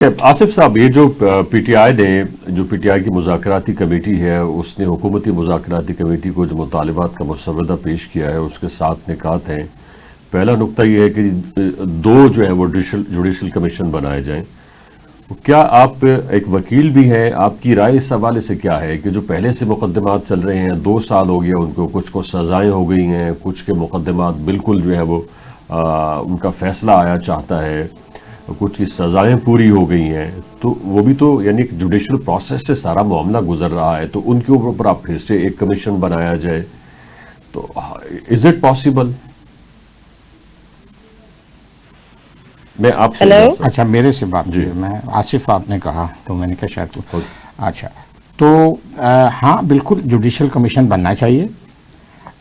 آصف صاحب، یہ جو پی ٹی آئی نے جو پی ٹی آئی کی مذاکراتی کمیٹی ہے، اس نے حکومتی مذاکراتی کمیٹی کو جو مطالبات کا مسودہ پیش کیا ہے، اس کے 7 نکات ہیں۔ پہلا نقطہ یہ ہے کہ 2 جو ہیں وہ جوڈیشل کمیشن بنائے جائیں۔ کیا آپ ایک وکیل بھی ہیں، آپ کی رائے اس حوالے سے کیا ہے کہ جو پہلے سے مقدمات چل رہے ہیں، 2 سال ہو گیا ان کو، کچھ کو سزائیں ہو گئی ہیں، کچھ کے مقدمات بالکل جو ہے وہ ان کا فیصلہ آیا چاہتا ہے، کچھ کی سزائیں پوری ہو گئی ہیں، تو وہ بھی تو یعنی جوڈیشل پروسیس سے سارا معاملہ گزر رہا ہے، تو ان کے اوپر آپ پھر سے ایک کمیشن بنایا جائے تو از اٹ پاسبل؟ میں آپ سے اچھا میرے سے بات کی میں آصف آپ نے کہا تو میں نے کہا شاید اچھا تو ہاں بالکل جوڈیشل کمیشن بننا چاہیے،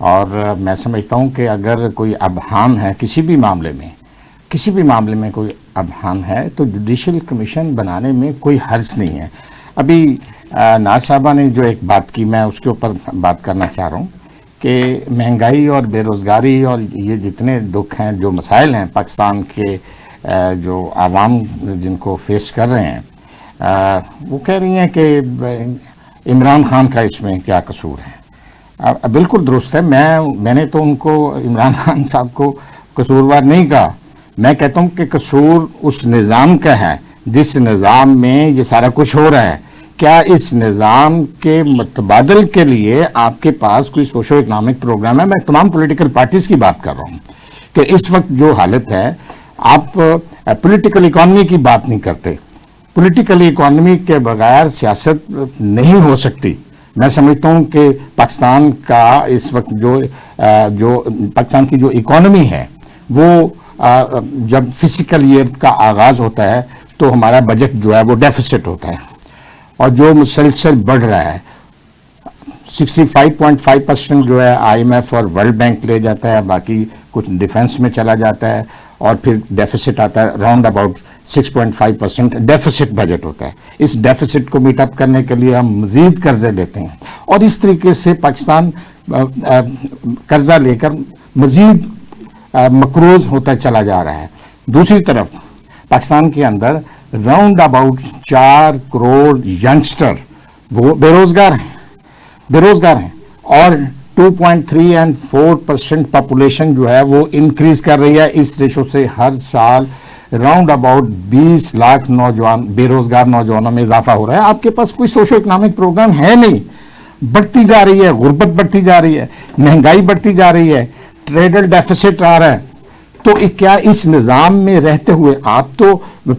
اور میں سمجھتا ہوں کہ اگر کوئی ابہام ہے کسی بھی معاملے میں کوئی ابہام ہے تو جوڈیشل کمیشن بنانے میں کوئی حرج نہیں ہے۔ ابھی ناز صاحبہ نے جو ایک بات کی، میں اس کے اوپر بات کرنا چاہ رہا ہوں کہ مہنگائی اور بے روزگاری اور یہ جتنے دکھ ہیں، جو مسائل ہیں پاکستان کے، جو عوام جن کو فیس کر رہے ہیں، وہ کہہ رہی ہیں کہ عمران خان کا اس میں کیا قصور ہے۔ بالکل درست ہے، میں نے تو ان کو، عمران خان صاحب کو قصوروار نہیں کہا، میں کہتا ہوں کہ قصور اس نظام کا ہے جس نظام میں یہ سارا کچھ ہو رہا ہے۔ کیا اس نظام کے متبادل کے لیے آپ کے پاس کوئی سوشو اکنامک پروگرام ہے؟ میں تمام پولیٹیکل پارٹیز کی بات کر رہا ہوں کہ اس وقت جو حالت ہے، آپ پولیٹیکل اکانومی کی بات نہیں کرتے۔ پولیٹیکل اکانومی کے بغیر سیاست نہیں ہو سکتی۔ میں سمجھتا ہوں کہ پاکستان کا اس وقت جو پاکستان کی جو اکانومی ہے، وہ جب فزیکل ایئر کا آغاز ہوتا ہے تو ہمارا بجٹ جو ہے وہ ڈیفیسٹ ہوتا ہے، اور جو مسلسل بڑھ رہا ہے۔ 65.5% جو ہے آئی ایم ایف اور ورلڈ بینک لے جاتا ہے، باقی کچھ ڈیفنس میں چلا جاتا ہے، اور پھر ڈیفیسٹ آتا ہے راؤنڈ اباؤٹ 6.5% ڈیفیسٹ بجٹ ہوتا ہے۔ اس ڈیفیسٹ کو میٹ اپ کرنے کے لیے ہم مزید قرضے لیتے ہیں، اور اس طریقے سے پاکستان قرضہ لے کر مزید مقروض ہوتا چلا جا رہا ہے۔ دوسری طرف پاکستان کے اندر راؤنڈ اباؤٹ 4 کروڑ ینگسٹر وہ بے روزگار ہیں، اور 2.3 اور 4% پاپولیشن جو ہے وہ انکریز کر رہی ہے۔ اس ریشو سے ہر سال راؤنڈ اباؤٹ 20 لاکھ نوجوان بے روزگار نوجوانوں میں اضافہ ہو رہا ہے۔ آپ کے پاس کوئی سوشو اکنامک پروگرام ہے نہیں، بڑھتی جا رہی ہے، غربت بڑھتی جا رہی ہے، مہنگائی بڑھتی جا رہی ہے، ٹریڈل ڈیفیسٹ آ رہا ہے۔ تو کیا اس نظام میں رہتے ہوئے آپ تو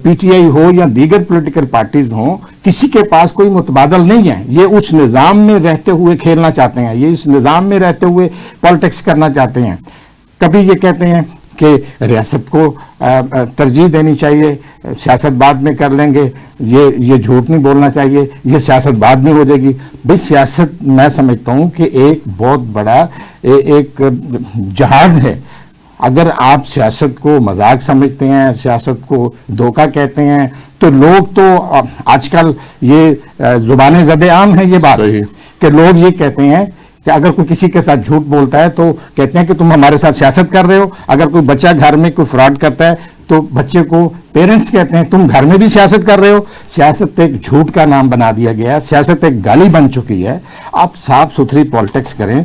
پی ٹی آئی ہو یا دیگر پولیٹیکل پارٹیز ہوں، کسی کے پاس کوئی متبادل نہیں ہے، یہ اس نظام میں رہتے ہوئے کھیلنا چاہتے ہیں، یہ اس نظام میں رہتے ہوئے پالیٹکس کرنا چاہتے ہیں۔ کبھی یہ کہتے ہیں کہ ریاست کو ترجیح دینی چاہیے، سیاست بعد میں کر لیں گے، یہ جھوٹ نہیں بولنا چاہیے، یہ سیاست بعد میں ہو جائے گی۔ بھئی سیاست میں سمجھتا ہوں کہ ایک بہت بڑا ایک جہاد ہے۔ اگر آپ سیاست کو مذاق سمجھتے ہیں، سیاست کو دھوکہ کہتے ہیں، تو لوگ تو آج کل یہ زبان زد عام ہے یہ بات کہ لوگ یہ کہتے ہیں کہ اگر کوئی کسی کے ساتھ جھوٹ بولتا ہے تو کہتے ہیں کہ تم ہمارے ساتھ سیاست کر رہے ہو۔ اگر کوئی بچہ گھر میں کوئی فراڈ کرتا ہے تو بچے کو پیرنٹس کہتے ہیں تم گھر میں بھی سیاست کر رہے ہو۔ سیاست ایک جھوٹ کا نام بنا دیا گیا ہے، سیاست ایک گالی بن چکی ہے۔ آپ صاف ستھری پالیٹکس کریں۔